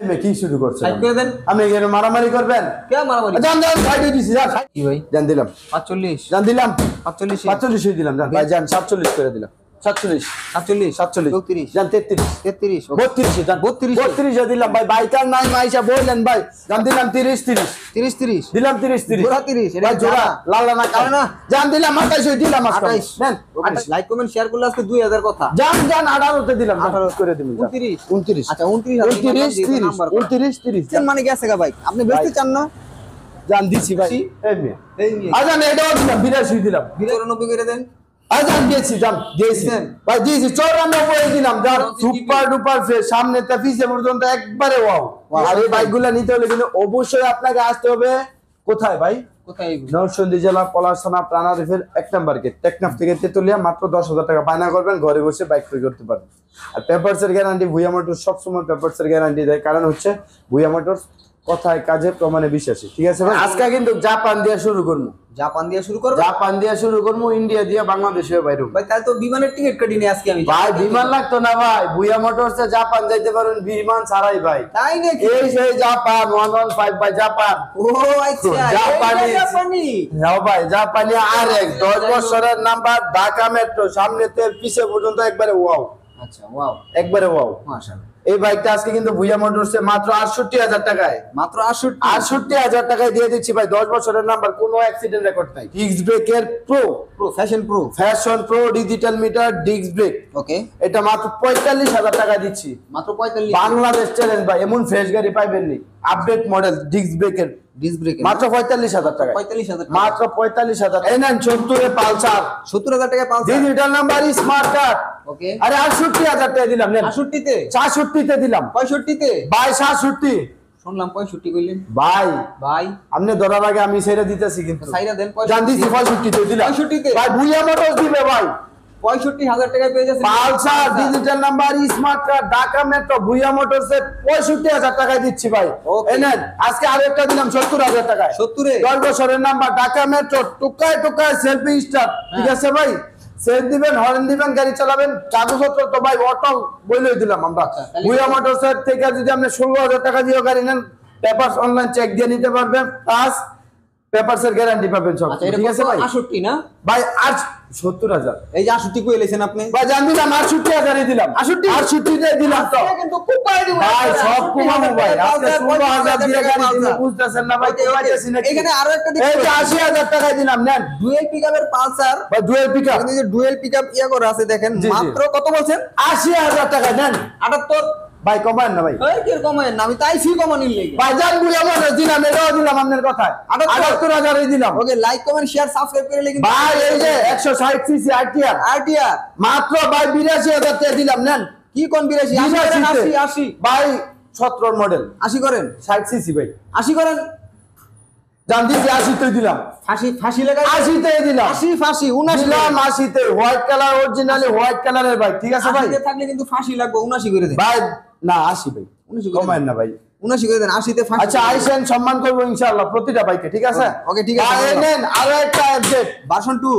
मैं की शुरू করছেন সাইড করে দেন। আমি এখানে মারামারি করবেন কে মারামারি? জান জান সাইডে দিছি যা কি ভাই? জান দিলাম 45 জান দিলাম 45 45 দিলাম জান ভাই জান 47 করে দিলাম 47 47 47 34 জান 33 33 32 জান 32 দিলাম ভাই বাইকার নাই মাইশা বললেন ভাই জান দিলাম 30 30 30 30 দিলাম 30 30 জোড়া 30 ভাই জোড়া লাল না কালো না জান দিলাম 28 দিলাম 28 নেন লাইক কমেন্ট শেয়ার করলে আজকে 2000 কথা। জান জান 18 তে দিলাম 18 করে দিবেন 29 29 আচ্ছা 29 নাম্বার 29 30 মানে গেছে গা ভাই, আপনি বেচতে চান না? জান দিছি ভাই এই মেয়ে আচ্ছা না এটাও দিলাম 82 দিলাম 94 করে দেন। আজান দিয়েছি জান দিয়েছি ভাই দিয়েছি 94 দিলাম জান সুপার ডুপার ফ্রেশ সামনে তে পিছে পর্যন্ত একবারে ওয়াও। আর এই বাইকগুলো নিতে হলে কিন্তু অবশ্যই আপনাকে আসতে হবে কোথায় ভাই? কোথায়? নরসিংদী জেলা পলাশথানা প্রাণারিফের 1 নম্বর গেট টেকনাফ থেকে তেতুলিয়া মাত্র 10,000 টাকা বায়না করবেন, ঘরে বসে বাইক ক্রয় করতে পারবেন। আর পেপারসের গ্যারান্টি ভুইয়া মোটরস সবসময় পেপারসের গ্যারান্টি দেয়, কারণ হচ্ছে ভুইয়া মোটরস কথায় কাজে প্রমাণে বিশ্বাসী। ঠিক আছে ভাই, আজকে কিন্তু জাপান দিয়ে শুরু করবো, জাপান দিয়ে শুরু করব, জাপান দিয়ে শুরু করবো, ইন্ডিয়া দিয়ে বাংলাদেশে বাইরে। ভাই তাহলে তো বিমানের টিকিট কাটি নি আজকে আমি। ভাই বিমান লাগতো না ভাই, ভুইয়া মোটরসে জাপান যাইতে পারেন বিমান ছাড়াই ভাই। তাই নাকি? এই সেই জাপান 115 ভাই জাপান। ও আচ্ছা জাপানি জাপানি যাও ভাই জাপানি আরেক 10 বছরের নাম্বার ঢাকা মেট্রো সামনেতে পিছে পর্যন্ত একবারে ওয়াও। আচ্ছা ওয়াও একবারে ওয়াও মাশাআল্লাহ। এই বাইকটা আজকে কিন্তু ভুইয়া মোটরসে মাত্র 68,000 টাকায়, মাত্র 68,000 টাকায় দিয়ে দিচ্ছি ভাই। 10 বছরের নাম্বার, কোনো অ্যাক্সিডেন্ট রেকর্ড নাই। ডিস্ক ব্রেকের pro Passion pro digital meter disc brake, okay এটা মাত্র 45,000 টাকা দিচ্ছি। মাত্র 45 বাংলাদেশ চ্যালেঞ্জ ভাই, এমন ফ্রেশ গাড়ি পাইবেন নি। আপডেট মডেল ডিস্ক ব্রেকের ডিস্ক ব্রেক মাত্র 45,000 টাকা, 45,000 মাত্র 45,000। এই নেন 70 এ পালসার 70,000 টাকা Pulsar digital number smart card. Okay আরে 68,000 টাকা দিলাম, নেন 68 তে 66 তে দিলাম 65 তে ভাই 66 শুনলাম 65 কইলেন ভাই। ভাই আপনি ধরার আগে আমি ছেড়ে দিতেছি কিন্তু সাইরা দেন জান দিছি 65 তে দিলাম 65 তে ভাই ভুইয়া মোটরস দিবে ভাই। 65,000 টাকা পেয়ে যাচ্ছে pulsar digital number smart card Dhaka metro Bhuiyan motors এর 65,000 টাকায় দিচ্ছি ভাই। Okay. এই নেন আজকে আরেকটা দিলাম 70,000 টাকায়। 70 এ 10 বছরের নাম্বার ঢাকা মেট্রো টুকায় টুকায় সেলফি স্টার্ট। ঠিক আছে ভাই, সেল দিবেন, হর্ন দিবেন, গাড়ি চালাবেন, কাগজপত্র তো ভাই অটল বলেই দিলাম আমরা। ভুইয়া মোটরস এর থেকে যদি আপনি 16,000 টাকা দিয়ে গাড়ি নেন, পেপারস অনলাইন চেক দিয়ে নিতে পারবেন, প্লাস পেপারসের গ্যারান্টি পাবেন সব। আচ্ছা এটা ঠিক আছে ভাই 68 না ভাই আজ 70,000 এই যে 68 কই এলেছেন আপনি ভাই জান দিলাম 68,000 দিলাম 68 দিয়ে দিলাম তো কিন্তু খুব পাই দিব ভাই সব কমাবো ভাই। আপনি 16,000 দিয়ে গাড়ি দিলে বুঝতেছেন না ভাই, কমাইতেছি না। এখানে আরো একটা এই যে 80,000 টাকায় দিলাম, নেন ডুয়েল পিকআপের পালসার ভাই ডুয়েল পিকআপ। এখানে যে ডুয়েল পিকআপ ইয়া করা আছে দেখেন, জি, জি। মাত্র কত বলছেন? 80,000 টাকা নেন 78 ভাই, কমায় না ভাই। এই কি কমায় না, আমি তাই ফি কমানির লাগি ভাই জান বুঝে আমার দিলাম, এটাও দিলাম আপনার কথায় 78,000 এই দিলাম। Okay like comment share subscribe করে লাগি ভাই এই যে 160 সিসি আরটিআর আইডিয়া মাত্র ভাই 82,000 টাকা দিলাম, নেন। কি কোন 82 80 80 ভাই 17 মডেল 80 করেন 60 সিসি ভাই 80 করেন জান দিছি 80 তে দিলাম, ফাঁসি ফাঁসি লাগাই 80 তে দিলাম, 80 ফাঁসি 79 দিলাম 80 তে হোয়াইট কালার অরিজিনালি হোয়াইট কালারের ভাই। ঠিক আছে ভাই, 80 তে থাকলে কিন্তু ফাঁসি লাগবে 79 করে দেন ভাই না 80 ভাই 79 করে কমায় না ভাই। 79 করে দেন 80 তে ফাঁসি। আচ্ছা আইসেন সম্মান করবো ইনশাআল্লাহ প্রতিটা বাইকে। ঠিক আছে ওকে, ঠিক আছে। ভাই, নেন আরো একটা FZ version 2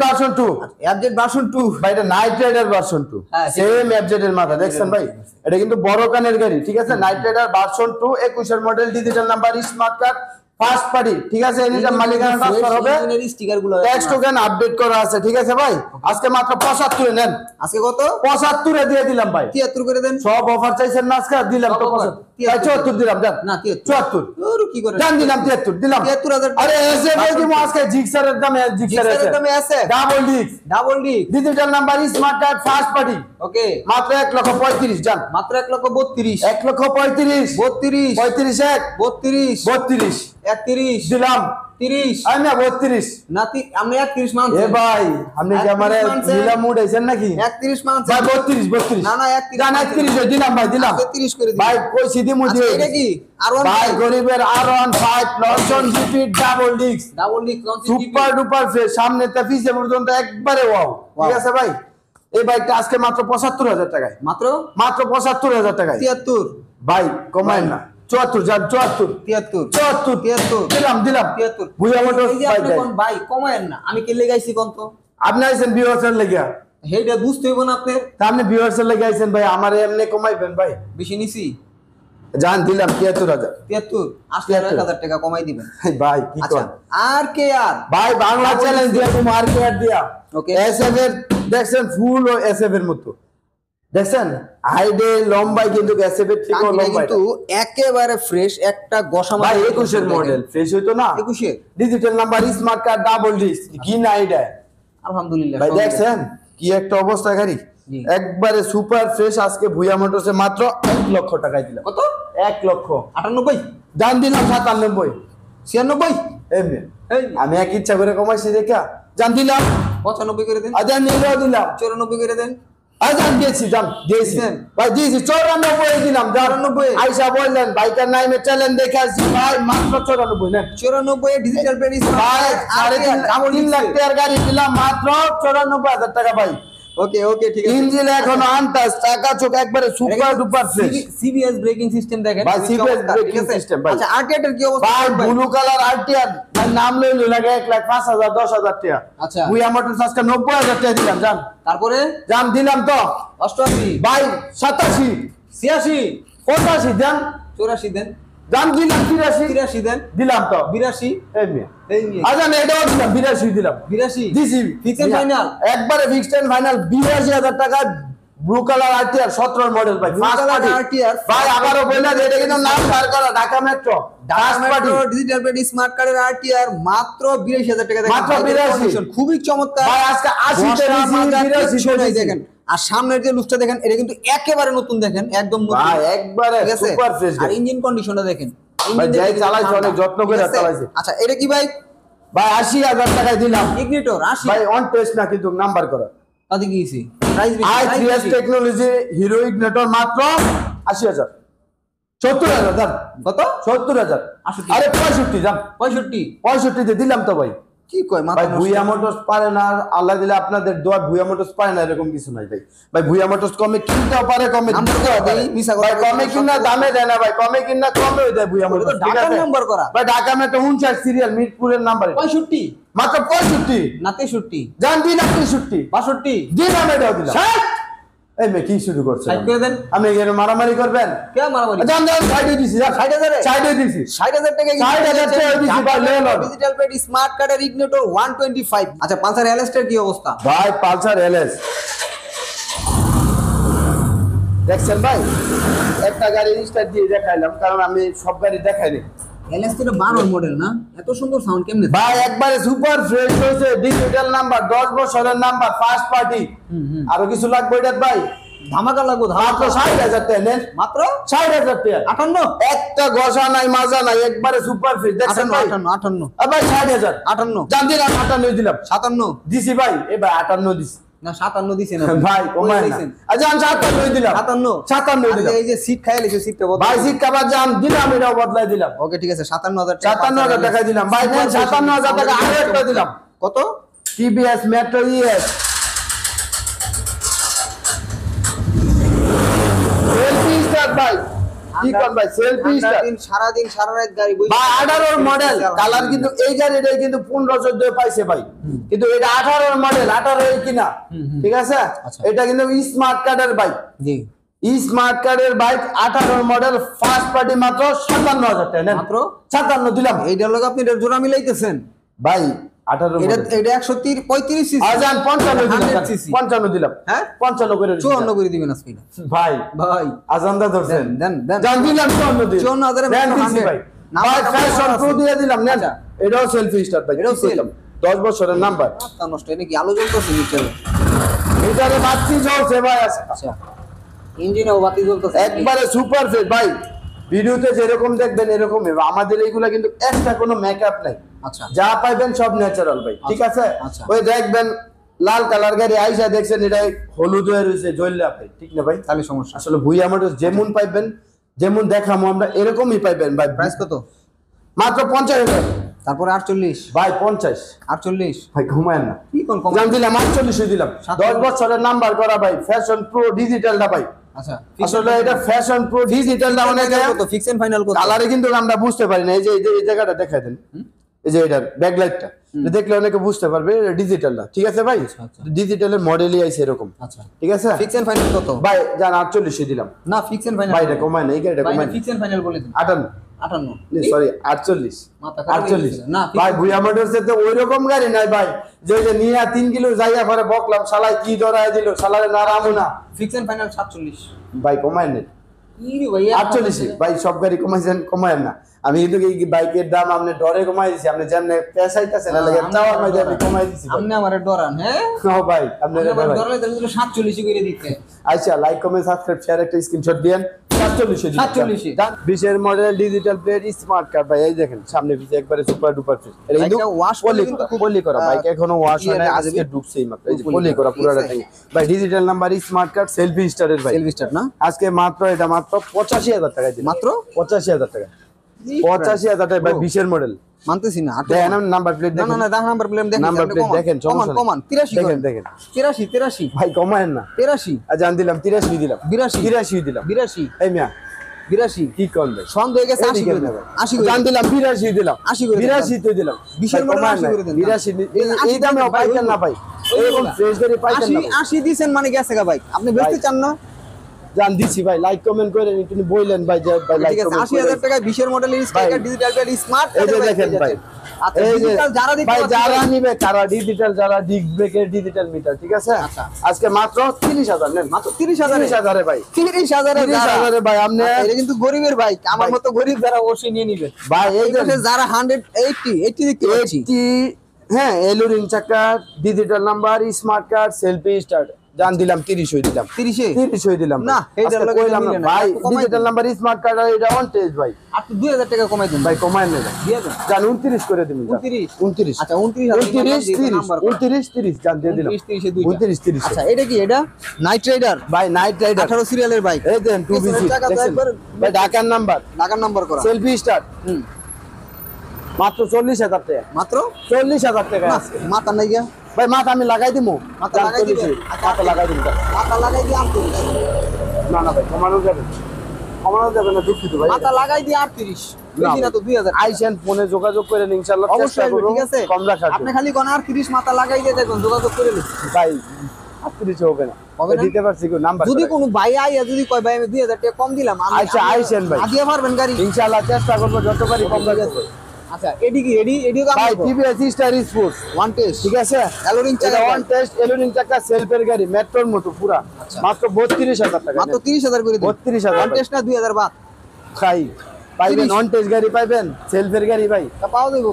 version 2 FZ version 2 ভাই, এটা নাইট রাইডার ভার্সন 2 হ্যাঁ, সেম এফজেড এর মাথা দেখছেন ভাই, এটা কিন্তু বড় কানের গাড়ি। ঠিক আছে নাইট রাইডার ভার্সন 2 21 এর model digital number smart card first party. ঠিক আছে এনিটাইম মালিকানা ট্রান্সফার হবে, ইঞ্জিনের স্টিকার গুলো ট্যাক্স টোকেন আপডেট করা আছে। ঠিক আছে ভাই, আজকে মাত্র 75 এ নেন, আজকে কত? 75 এ দিয়ে দিলাম ভাই। 73 করে দেন। সব অফার চাইছেন না আজকে, দিলাম তো 75 ভাই, 74 দিলাম জান না 73 74 ওর কি করে জান দিলাম 73 দিলাম 73,000 আরে এসে ভাই দিমু আজকে জিক্সারের দামে, জিক্সারের জিক্সারের দামে আছে double disc double D digital number smart card first party ওকে মাত্র 1,35,000 জান, মাত্র 1,32,000 1,35,000 32 35 এক 32 32 31 দিলাম 30 আমি না 32 নাতি আমরা 31 মান এ ভাই আপনি কি আমারে 31 মানছেন? নীলা মুড আইছেন নাকি? 31 মান ভাই 32 না না 31 জান 31 দিলাম ভাই, দিলাম 30 করে দিন ভাই কই সিধি মুদি আচ্ছা, এটা কি R1 ভাই গরিবের R15 লঞ্চন GP double disc double D launch super duper fresh সামনে তে পিছে পর্যন্ত একবারে ওয়াও। ঠিক আছে ভাই, এই বাইকটা আজকে মাত্র 75,000 টাকায়, মাত্র মাত্র 75,000 টাকায় 73 ভাই, কমায় না 74 জান 74 73 দিলাম 73 ভুইয়া মোটরস এই যে ভাই আপনি কোন ভাই কমায়েন না, আমি কে লাগাইছি কোন তো আপনি আইছেন ভিউয়ার্সের লাগিয়া, হেইটা বুঝতে হইব না আপনার তা আপনি ভিউয়ার্সের লাগিয়া আইছেন ভাই, আমারে এমনি কমাইবেন ভাই। বেশি নিছি জান দিলাম 73000 73 আসলে 1000 টাকা কমাই দিবেন। ভাই কি আচ্ছা কর আর কে আর ভাই বাংলা চ্যালেঞ্জ দিয়া তুমি মার্কেট দিয়া ওকে এসএফ এর দেখছেন ফুল ও এসএফ এর মতো দেখছেন হাইডে লম্বাই কিন্তু এসএফ এর থেকে টাঙ্কিটা লম্বাই কিন্তু একেবারে ফ্রেশ একটা গসা ভাই মারা 21 এর মডেল ফ্রেশ হইতো না 21 এর digital number smart card double disc কি না এটা আলহামদুলিল্লাহ ভাই দেখছেন কি একটা অবস্থা গাড়ি জি। একবারে সুপার ফ্রেশ আজকে ভুয়া মোটরসে মাত্র 1 লক্ষ টাকায় দিলাম কত 1 লক্ষ 98 দাম দিলাম 97 96 এমনি এই আমি এক ইচ্ছা করে কমাইছি দেখা জান দিলাম 95 করে দেন আজান নিলেও দিলাম 94 করে দেন আজান দিয়েছি জান দিয়েছি দিয়েছেন? ভাই দিয়েছি 94 দিলাম 94 আইসা বললেন বাইকার নাইমে চ্যালেঞ্জ দেখে আসছি ভাই মাত্র 94 নেন 94 ডিজিটাল পেড ভাই 3.5 লাখ টাকার গাড়ি দিলাম মাত্র 94,000 টাকা ভাই ওকে ওকে ঠিক আছে ইঞ্জিন এখনো আনটাচ টাকা চোখ একবারে super duper fresh CBS braking system দেখেন ভাই, খুবই CBS চমৎকার, ঠিক braking আছে? system, ভাই। আচ্ছা আরটিআর এর কি অবস্থা ভাই ভাই? ব্লু কালার আরটিআর নাম লইলো লাগে 1,05,000 10,000 টাকা আচ্ছা। ভুয়া মোটরস আজকে 90,000 টাকা দিলাম জান তারপরে জান দিলাম তো 88 ভাই 87 86 85 জান 84 দেন জান দিলাম 83 83 দেন দিলাম তো 82 এই মেয়ে এই নিয়ে আজান এটাও দিলাম 82 দিলাম 82 দিছি Fixed and final? একবারে ফিক্সড এন্ড ফাইনাল 82,000 টাকা ব্লু কালার আরটিআর 17 মডেল ভাই Blue first color party RTR, ভাই আবারও বললা যে এটা কিন্তু নাম বার করা Dhaka metro first party digital paid smart কার্ডের আরটিআর মাত্র 82,000 টাকা দেখেন মাত্র বাইকের 82 condition খুবই চমৎকার ভাই আজকে 80 তে বসা মাজা দিছি কিচ্ছু 82 নাই তে দেখেন আর সামনের যে লুকটা দেখেন এটা কিন্তু একেবারে নতুন দেখেন একদম নতুন ভাই একবারে ঠিক আছে সুপার ফ্রেশ আর ইঞ্জিন কন্ডিশনটা দেখেন ভাই Engine যাই দেখেন চালাইছে ঠান্ডা, অনেক যত্ন করে ঠিক আছে? চালাইছে আচ্ছা এটা কি বাইক ভাই 80,000 টাকায় দিলাম ইগনিটর 80 ভাই অন টেস্ট না কিন্তু নাম্বার করা তাতে কি হইছে price i3s technology hero ignitor মাত্র 80,000 70,000 দাম কত 70,000 68 আরে 65 দাম 65 65 তে দিলাম তো ভাই কি কয় ভাই মাথা ভুইয়া মোটরস পারে না আল্লাহ দিলে আপনাদের দোয়া ভুইয়া মোটরস পারে না এরকম কিছু নাই ভাই ভাই ভুইয়া মোটরস কমে কিনতেও পারে কমে আমরা তো দিতেও পারে দেই, মিছা কথা ভাই কমে বলতে কিনা সব দামে দেয় না ভাই কমে কিনা কমে দেয় ভুইয়া ওটা তো মোটরস ঠিক ঢাকার আছে নাম্বার করা। ভাই ঢাকা মেট্রো 59 সিরিয়াল মিরপুরের নাম্বার 65 মাত্র 65 না 63 জান দিন 63 62 দিলাম এটাও দিলাম 60 এই মে কি শুরু করছেন সাইড করে দেন আমি এখানে মারামারি করবেন কে মারামারি জান জান সাইডে দিছি জান 60,000 সাইডে দিছি 60,000 টাকা 60,000 টাকা দিছি ভাই, লে লন। ডিজিটাল পেড স্মার্ট কার্ডের ইগনিটর 125 আচ্ছা পালসার এলএসটার কি অবস্থা ভাই পালসার এলএস দেখছেন ভাই একটা গাড়ি স্টার্ট দিয়ে দেখাইলাম কারণ আমি সব গাড়ি দেখাইনি এলএস তো 12 মডেল না এত সুন্দর সাউন্ড কেমনে ভাই একবারে সুপার ফ্রেশ হয়েছে ডিজিটাল নাম্বার 10 বছরের নাম্বার ফার্স্ট পার্টি আরো কিছু লাগবে এটা ভাই ধামাকা লাগো মাত্র ধামাকা 60,000 টাকা নেন মাত্র 60,000 টাকা 58 একটা গসা নাই মাজা নাই একবারে সুপার ফ্রেশ দেখছেন ভাই 58 ভাই 60,000 58 জান দিলাম 58 দিলাম 57 দিছি ভাই এবার 58 দিছি না 57 দিছেন ভাই কমায় না আচ্ছা আমি 57 দিলাম 57 দিলাম এই যে সিট খাই লিখে সিটটা বদল ভাই সিট কাভার জান দিলাম এটাও বদলাই দিলাম ওকে ঠিক আছে 57,000 টাকা 57,000 টাকা দিলাম ভাই নেন 57,000 টাকা আরো একটা দিলাম কত TBS metro ES selfie star ভাই কি কোন ভাই সেলফি স্টার সারাদিন সারা রাত গাড়ি বই ভাই 18 এর মডেল কালার কিন্তু এই গাড়িটাই কিন্তু 15 14 পাইছে ভাই কিন্তু এটা 18 এর মডেল 18 এর কিনা ঠিক আছে এটা কিন্তু স্মার্ট কার্ডের বাইক জি স্মার্ট কার্ডের বাইক 18 এর মডেল ফার্স্ট পার্টি মাত্র 57,000 টাকা নেন মাত্র 57 দিলাম এইটার লগে আপনি এটা জোড়া মিলাইতেছেন ভাই 18 এটা মডেল এটা 135 সিসি আজান 55 দিলাম 100 সিসি 55 দিলাম হ্যাঁ 55 করে দিলাম 54 করে দিবেন আজকে ভাই ভাই আজান দা ধরছেন দেন দেন জান দিলাম 54 দিন 54,000 দেন দিছি ভাই ভাই ফ্যাশন প্রো দিয়ে দিলাম নেন আচ্ছা। এটাও সেলফি স্টার ভাই এটাও এটাও সেলফি 10 বছরের নাম্বার তা নষ্ট এটা কি আলো জ্বলতেছে নিচে এটারে বাতি জ্বলছে ভাই আজকে আচ্ছা ইঞ্জিনেও বাতি জ্বলতেছে একবারে সুপার ফ্রেশ ভাই ভিডিওতে যেরকম দেখবেন এরকমই আমাদের এইগুলা কিন্তু একটা কোনো মেকআপ নাই আচ্ছা যা পাইবেন সব ন্যাচারাল ভাই ঠিক আছে আচ্ছা। ওই দেখবেন লাল কালার গাড়ি আইসা দেখছেন এটা হলুদ হয়ে রয়েছে জ্বললে ভাই ঠিক না ভাই তাহলে সমস্যা আসলে ভুইয়া মোটর যেমন পাইবেন যেমন দেখামো আমরা এরকমই পাইবেন ভাই প্রাইস কত মাত্র 50,000 তারপরে 48 ভাই 50 48 ভাই ঘুমায় না কি কোন কম জান দিলাম 48 দিলাম 10 বছরের নাম্বার করা ভাই ফ্যাশন প্রো ডিজিটালটা ভাই আচ্ছা আসলে এটা ফ্যাশন প্রো ডিজিটালটা অনেক কত ফিক্স এন্ড ফাইনাল কত কালারে কিন্তু আমরা বুঝতে পারি না এই যে এই জায়গাটা দেখাই দেন এই যে এটার ব্যাকলাইটটা দেখলে অনেকে বুঝতে পারবে এটা ডিজিটাল না, ঠিক আছে ভাই? ডিজিটালের মডেলই আছে এরকম। আচ্ছা ঠিক আছে ফিক্স এন্ড ফাইনাল কত ভাই? জান 48 এ দিলাম না, ফিক্স এন্ড ফাইনাল ভাই, এটা কমায় না, এই গাড়িটা কমায় না। ফিক্স এন্ড ফাইনাল বলে দিন 58 58 সরি 48 মাথা খারাপ হয়ে 48 গেছে। না, ভাই ভুয়া মোটরসে তো ওই রকম গাড়ি নাই ভাই, যে নিয়া 3 কিলো যাইয়া পরে বকলাম শালাই কি ধরায় দিল, শালারে না রামু না। ফিক্স এন্ড ফাইনাল 47 ভাই কমায় না ইরে ভাই 48 ভাই, সব গাড়ি কমাইছেন, কমায় না। আমি কিন্তু এই বাইকের দাম আপনি ডরে কমাই দিছি, আপনি যেমনে পেছাইতাছেন না লাগে চাওয়ার মধ্যে আমি কমাই দিছি ভাই। আপনি আমারে ডরান, হ্যাঁ ও ভাই আপনি আপনি ডরালে তাহলে 47 করে দিতে। আচ্ছা লাইক কমেন্ট সাবস্ক্রাইব শেয়ার একটা স্ক্রিনশট দেন। 47 20 এর model digital plate smart card ভাই, এই দেখেন সামনে পিছে একবারে সুপার ডুপার ফিট। এটা কিন্তু বাইকটা ওয়াশ করলে কিন্তু খুব পলি করা বাইক, এখনো ওয়াশ হয় না, আজকে ঢুকছেই মাত্র। এই যে পলি করা পুরোটা থেকে ভাই, digital number smart card selfie স্টারের ভাই, সেলফি স্টার্ট না আজকে মাত্র এটা মাত্র 85000 টাকা দিন, মাত্র 85000 টাকা 85000 টাকা ভাই 20 এর মডেল। মানতেছি না দেখেন নাম্বার প্লেট না দেখেন, না না দাম নাম্বার প্লেট দেখেন, নাম্বার প্লেট দেখেন, কমান কমান 83 দেখেন দেখেন 83 ভাই কমায়েন না। 83 জান দিলাম 83 দিলাম 82 দিলাম 82 এই মিয়া 82 কি করবে সন্দেহ হয়ে গেছে 80 করে দেব 80 করে জান দিলাম 82 দিলাম 80 করে 82 তো দিলাম 20 এর মডেল 80 করে দেন 82 এই দামে পাইছেন না ভাই, এরকম ফ্রেশ গাড়ি পাইছেন না 80 দিবেন মানে গেছে গা বাইক, আপনি বেচতে চান না? জান দিছি ভাই, লাইক কমেন্ট করে তিনি বললেন ভাই যে ভাই লাইক ঠিক আছে কমেন্ট 80000 টাকা 20 এর মডেলের স্ট্রাইকার ডিজিটাল প্লেট স্মার্ট এই যে দেখেন ভাই, আচ্ছা এই যে ডিজিটাল যারা দিতে ভাই পারছে যারা নিবে তারা ডিজিটাল, যারা ডিস্ক ব্রেকের ডিজিটাল মিটার, ঠিক আছে? আচ্ছা। আজকে মাত্র 30000 নেন, মাত্র 30000 30000 এ ভাই, 30000 এর 30000 এ ভাই আপনি এটা কিন্তু গরিবের বাইক, আমার মতো গরিব যারা অবশ্যই নিয়ে নিবে ভাই এই এই পাশে যারা 180 দেখতে পাচ্ছি 80 হ্যাঁ এলুরিং চাকা digital number smart card selfie start জান দিলাম 30 হই দিলাম 30 হই দিলাম না, এইটার আজকে লগে কইলাম না মিলে না, ভাই, একটু কমাই ডিজিটাল দিন। নাম্বার স্মার্ট কার্ড আর এটা অন টেস্ট ভাই, আর তো 2000 টাকা কমাই দেন ভাই কমায় না দিয়ে দেন জান 29 করে দিন 29 আচ্ছা 29 নাম্বার 29 জান দিয়ে দিলাম 29 এ দুইটা 29 আচ্ছা এটা কি এটা নাইট রাইডার ভাই নাইট রাইডার 18 সিরিয়ালের বাইক এই দেন 2BC টাকা তো একবার ভাই ঢাকার নাম্বার ঢাকার নাম্বার করা সেলফি স্টার্ট হুম মাত্র 40000 টাকা, মাত্র 40000 টাকা না, আজকে মাথা নাই গিয়া ভাই মাথা আমি লাগাই দিমু, মাথা লাগাই দিবেন? মাথা লাগাই দিমু মাথা লাগাই দিয়ে 38 না না ভাই কমানো যাবে না, দুঃখিত ভাই। মাথা লাগাই দিয়ে 38 বেশি না তো 2000 আইসেন ফোনে যোগাযোগ করেন ইনশাআল্লাহ, চেষ্টা অবশ্যই আসবে, করব ঠিক আছে কম রাখার আপনি খালি কোন 38 মাথা লাগাই দিয়ে দেখুন যোগাযোগ করে নিন ভাই 38 হবে না, হবে না? দিতে পারছি কি নাম্বার যদি কোনো ভাই আইয়া যদি কয় ভাই আমি 2000 টাকা কম দিলাম আচ্ছা, আইসেন ভাই। আগিয়ে পারবেন গাড়ি ইনশাআল্লাহ চেষ্টা করব যত পারি কম রাখতে। আচ্ছা এডি কি এডিও কাম ভাই করবো TVS star sports one test ঠিক আছে, অ্যালোরিং এটা চাকা ওয়ান টেস্ট এলুরিং চাকা সেলফের গাড়ি মেট্রোর মতো পুরা, আচ্ছা। মাত্র 32000 টাকা, মাত্র 30000 করে দিন 32000 ওয়ান টেস্ট না 2000 বাদ খাই পাইবেন 30 অন টেস্ট গাড়ি পাইবেন সেলফের গাড়ি ভাই, তা পাও দেবো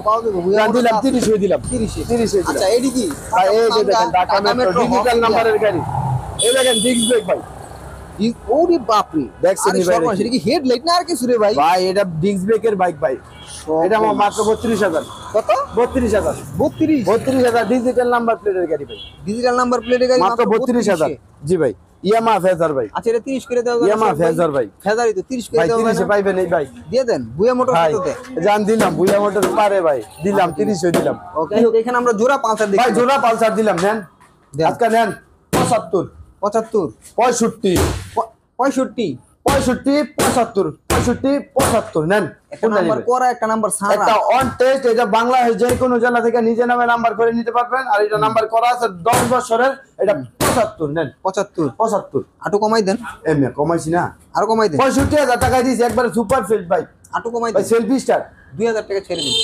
জান দিলাম 30 হয়ে দিলাম 30 30 হয়ে আচ্ছা দিলাম এডি কি ভাই এই যে দেখেন ঢাকা মেট্রো ডিজিটাল নাম্বারের গাড়ি, এই দেখেন ডিস্ক ব্রেক ভাই, ওরে বাপ রে দেখছেন আরে নি ভাই সর্বনাশ, এটা কি হেডলাইট না আর কিছু রে ভাই ভাই এটা ডিস্ক ব্রেকের বাইক ভাই, এটা আমার মাত্র 32000 কত 32000 32 ডিজিটাল নাম্বার প্লেটের গাড়ি ভাই, ডিজিটাল নাম্বার প্লেটের গাড়ি মাত্র 32000 জি ভাই ইয়ামা ফেজার ভাই, আচ্ছা এটা 30 করে দাও ইয়ামা ফেজার ভাই, ফেজারই তো 30 করে ভাই দাও 30 এ পাইবেন এই ভাই, দিয়ে দেন বুয়া মোটর ভাই কত দে জান দিলাম বুয়া মোটর পারে ভাই, দিলাম 30 হয়ে দিলাম ওকে এখানে আমরা জোড়া পালসার দেখি ভাই জোড়া পালসার দিলাম নেন দেন। আজকে নেন 75 75 65 65 75 নেন একটা নাম্বার করা একটা নাম্বার সারা একটা অন টেস্ট, এটা বাংলাদেশ যে কোনো জেলা থেকে নিজে নামে নাম্বার করে নিতে পারবেন, আর এটা নাম্বার করা আছে 10 বছরের, এটা 75 নেন 75 75 আটু কমাই দেন এমনি কমাইছি না, আরো কমাই দেন 65000 টাকা দিয়েছি একবারে সুপার ফিল্ড ভাই, আটু কমাই ভাই দেন সেলফি স্টার 2000 টাকা ছেড়ে দিন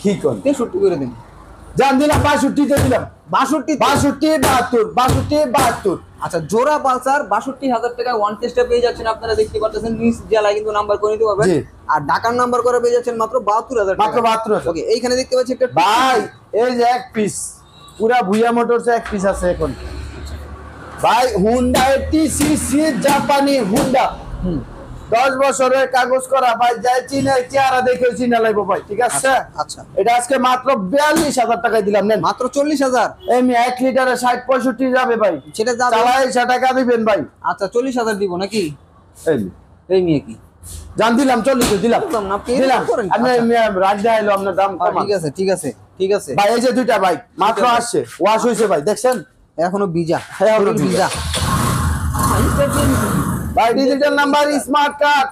কি কোন 63 করে দিন জান দিলাম 62 তে দিলাম 62 62 আচ্ছা জোড়া পালসার 62000 টাকা ওয়ান টেস্টে পেয়ে যাচ্ছেন, আপনারা দেখতে পাচ্ছেন নিজ জেলায় কিন্তু নাম্বার করে নিতে পারবেন, জি। আর ঢাকার নাম্বার করে পেয়ে যাচ্ছেন মাত্র 72000 টাকা মাত্র 72000 ওকে এইখানে দেখতে পাচ্ছি একটা ভাই এই যে এক পিস পুরা ভুইয়া মোটরস এক পিস আছে এখন ভাই হুন্ডা 80cc জাপানি হুন্ডা 10 বছরের কাগজ করা ভাই যাই চিনে চেহারা দেখে চিনা লাগবে ভাই, ঠিক আছে? আচ্ছা এটা আজকে মাত্র 42000 টাকায় দিলাম নেন, মাত্র 40000 এমনি 1 লিটারে 60-65 যাবে ভাই, সেটা যাবে চালাই 60 টাকা দিবেন ভাই, আচ্ছা 40000 দিব নাকি এমনি এই নিয়ে কি জান দিলাম 40 দিলাম বুঝলাম না, আপনি দিলাম এরকম করেন? আপনি রাগ দেখাইলো আপনার দাম কম ঠিক আছে ভাই, এই যে দুইটা বাইক মাত্র আসছে ওয়াশ হইছে ভাই, দেখছেন এখনো বিজা হ্যাঁ, এখনো ভিজা। ভাই ডিজিটাল নাম্বার স্মার্ট কার্ড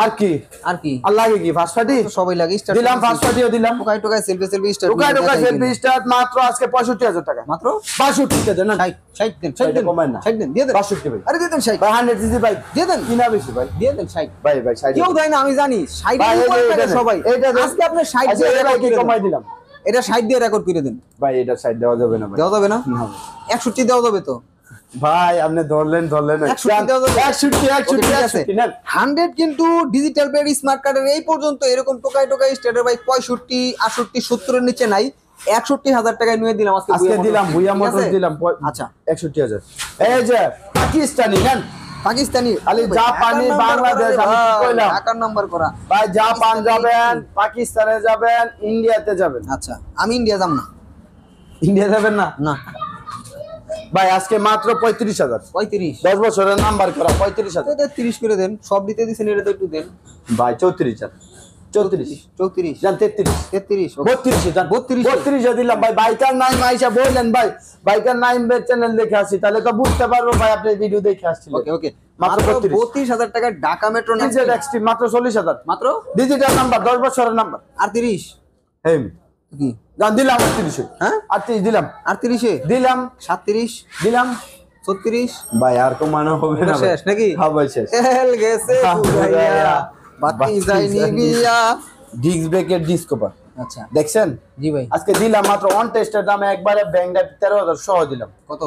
আর কি আর কি আর লাগে কি ফার্স্ট পার্টি সবাই লাগে স্টার দিলাম, ফার্স্ট পার্টিও দিলাম, টোকাই টোকাই সেলফি সেলফি স্টার টোকাই টোকাই সেলফি স্টার মাত্র আজকে 65,000 টাকা, মাত্র 62 দেন না 60 দেন 60 দেন কমায় না 60 দেন দিয়ে দেন 62 ভাই, আরে দিয়ে দেন 60 ভাই 100 সিসি ভাই দিয়ে দেন কিনা বেশি ভাই, দিয়ে দেন 60 ভাই 60 কেউ দেয় না আমি জানি 60 ভাই, এর উপরে এইটা থাকে দেন, সবাই এইটা দেন। আজকে আপনি 60 আচ্ছা, দিয়ে এটা রেকর্ড কি করে কমাই দেন দিলাম এটা 60 দিয়ে রেকর্ড করে দেন ভাই, এটা সাইড দেওয়া যাবে না ভাই, দেওয়া যাবে না না 61 দেওয়া যাবে তো ভাই আপনি ধরলেন 61 দেওয়া যাবে। 61 নেন 100 কিন্তু ডিজিটাল পেড স্মার্ট কার্ডের এই পর্যন্ত এরকম টোকাই টোকাই স্টারের ভাই 65 68 70 এর নিচে নাই 61,000 টাকায় নিয়ে দিলাম আজকে আজকে দিলাম ভুইয়া ঠিক মোটরস আছে? দিলাম আচ্ছা 61,000 এই যে পাকিস্তানি নেন পাকিস্তানি খালি জাপানি, বাংলাদেশ, আমি কি কইলাম? ঢাকার নাম্বার করা ভাই জাপান পাকিস্তানি যাবেন, কি? পাকিস্তানে যাবেন, ইন্ডিয়াতে যাবেন, আচ্ছা আমি ইন্ডিয়া যাব না ইন্ডিয়া যাবেন না না ভাই আজকে মাত্র 35,000 35 10 বছরের নাম্বার করা 35,000 এটা 30 করে দেন সব দিতে দিছেন এটা তো একটু দেন ভাই 34,000 34 34 জান 33 33 32 জান 32 32 দিলাম ভাই, বাইকার নাইম আইসা বললেন ভাই বাইকার নাইম বের চ্যানেল দেখে আসি তাহলে তো বুঝতে পারবো ভাই আপনি ভিডিও দেখে আসছিলেন। ওকে ওকে মাত্র মাত্র 32 32,000 টাকায় ঢাকা মেট্রো ডিজেল এক্সট্রিম মাত্র 40,000 মাত্র ডিজিটাল নাম্বার 10 বছরের নাম্বার 38 হেম কি জান দিলাম 38 হ্যাঁ 38 দিলাম 38 এ দিলাম 37 দিলাম 36 ভাই আর কমানো হবে না ভাই। শেষ নাকি হ্যাঁ ভাই শেষ এল গেছে বুঝাইয়া বাতি যায়নি বিয়া ডিস্ক ব্রেকের ডিসকভার আচ্ছা দেখছেন জি ভাই আজকে দিলাম মাত্র অন টেস্টের দামে একবারে ব্যাংকটা 13,000 সহ দিলাম কত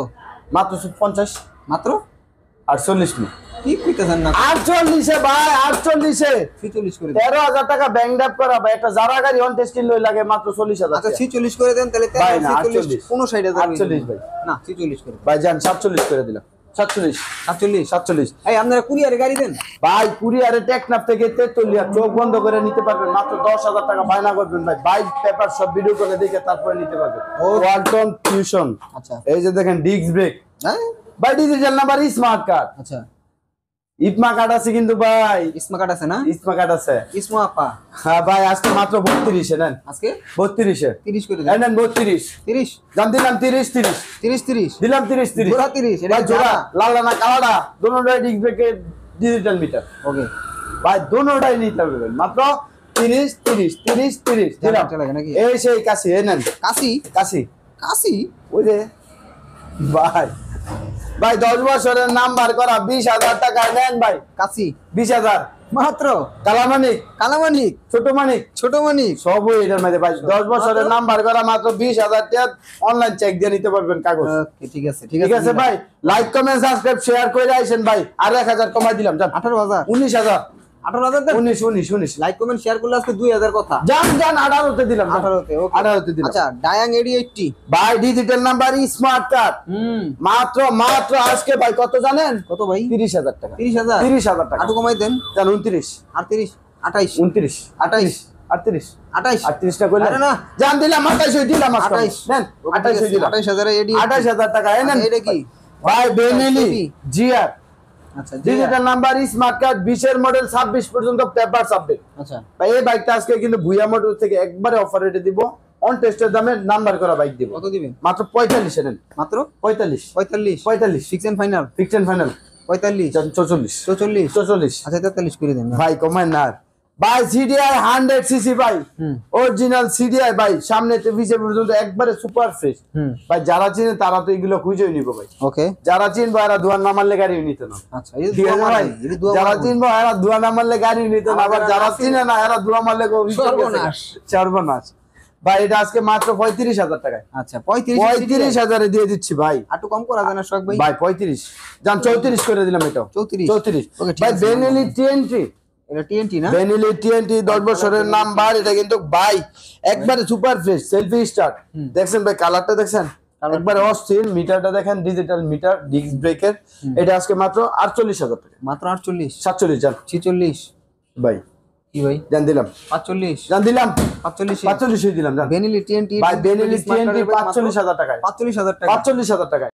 মাত্র 50 মাত্র 48 মি কি কইতেছেন না 48 এ ভাই 48 এ 46 করে দেন 13,000 টাকা ব্যাংক ড্রাফট করা ভাই একটা জারা গাড়ি অন টেস্টিং লই লাগে মাত্র 40,000 আচ্ছা 46 করে দেন তাহলে ভাই না, 46 48 50,000 ভাই। না 46 করে দেন ভাই জান 47 করে দিলাম 47 47 এই আপনারা কুরিয়ারে গাড়ি দেন ভাই কুরিয়ারে টেকনাফ থেকে তেতুলিয়া চোখ বন্ধ করে নিতে পারবেন মাত্র 10,000 টাকা বায়না করবেন ভাই বাইক পেপার সব ভিডিও করে দেখে তারপরে নিতে পারবেন ওয়ালটন ফিউশন আচ্ছা এই যে দেখেন ডিস্ক ব্রেক হ্যাঁ ভাই ডিজিটাল নাম্বার স্মার্ট কার্ড আচ্ছা ইপমা কার্ড আছে কিন্তু ভাই ইসমা কার্ড আছে না ইসমা কার্ড আছে ইসমা আপা হ্যাঁ ভাই আজকে মাত্র 32 এ নেন আজকে 32 এ 30 করে এই দেন নেন 32 30 জান দিলাম 30 30 30 30 দিলাম 30 30 জোড়া 30 এটা ভাই জোড়া জোড়া লাল না কালাডা দুটোটাই ডিস্ক ব্রেকের ডিজিটাল মিটার ওকে ভাই দুটোটাই নিতে হবে মাত্র 30 30 30 30 দিলাম চলে গেল নাকি এই সেই কাছে এই নেন কাশি কাছে কাশি ওই যে ভাই ভাই 10 বছরের নাম্বার করা 20,000 টাকা নেন ভাই কাশি 20,000 মাত্র কালামানিক কালামানিক ছোট মানিক ছোট মানিক সবই এটার মধ্যে ভাই 10 বছরের নাম্বার করা মাত্র 20,000 টাকা অনলাইন চেক দিয়ে নিতে পারবেন কাগজ ওকে ঠিক আছে ঠিক আছে ভাই লাইক কমেন্ট সাবস্ক্রাইব শেয়ার করে আইছেন ভাই আর 1,000 কমাই দিলাম জান 18,000 19,000 18,000 দেন 19 লাইক কমেন্ট শেয়ার করলে আজকে 2,000 কথা জান 18 তে দিলাম 18 তে ওকে 18 তে দিলাম আচ্ছা ডায়াং 80 ভাই ডিজিটাল নাম্বার স্মার্ট কার্ড হুম মাত্র আজকে ভাই কত জানেন কত ভাই 30,000 টাকা 30,000 30,000 টাকা আটু কমাই দেন জান 29 38 28 29 28 38 28 38 টা কইলেন আরে না জান দিলাম 28 দিলাম আজকে 28 নেন 28 দিলাম 28,000 এডি 28,000 টাকা এই নেন এটা কি ভাই বেনেলি জিআর আচ্ছা ডিজিটাল নাম্বার স্মার্ট কার্ড 20 এর মডেল 26 পর্যন্ত পেপার সাবমিট আচ্ছা ভাই এই বাইকটা আজকে কিন্তু ভুইয়া মোটর থেকে একবারে অফার রেটে দিব অন টেস্টের দামে নাম্বার করা বাইক দিব কত দিবেন মাত্র 45 এ নেন মাত্র 45 45 fix and final fix and final 45 44 44 আচ্ছা 43 করে দেন ভাই কমেন না ভাই সিডিআই 100 সিসি ভাই অরিজিনাল সিডিআই ভাই সামনে থেকে পিছে পর্যন্ত একবারে সুপার ফ্রেশ ভাই যারা চিনে তারা তো এগুলো খুঁজেই নিব ভাই ওকে যারা চিনবো এরা দুয়ার না মারলে গাড়ি নিত না আচ্ছা এই ঠিক আছে ভাই যারা চিনবো এরা দুয়া না মারলে গাড়ি নিত না আবার যারা চিনে না এরা দুয়া মারলে সর্বনাশ। সর্বনাশ ভাই এটা আজকে মাত্র 35,000 টাকায় আচ্ছা 35 35,000 এ দিয়ে দিচ্ছি ভাই একটু কম করা যায় না শখ ভাই ভাই 35 জান 34 করে দিলাম এটা 34 ওকে, ঠিক ভাই আছে, বেনেলি টিএনটি এটা টিএনটি না বেনেলি টিএনটি 10 বছরের নাম্বার এটা কিন্তু ভাই একবারে সুপার ফ্রেশ সেলফি স্টার্ট দেখছেন ভাই কালারটা দেখছেন একবারে অস্থির মিটারটা দেখেন ডিজিটাল মিটার ডিস্ক ব্রেকের এটা আজকে মাত্র 48,000 টাকা মাত্র 48 47 জান 46 ভাই কি ভাই জান দিলাম 45 জান দিলাম 45 45 দিলাম জান বেনেলি টিএনটি ভাই বেনেলি টিএনটি 45,000 টাকায় 45,000 টাকা 45,000 টাকায়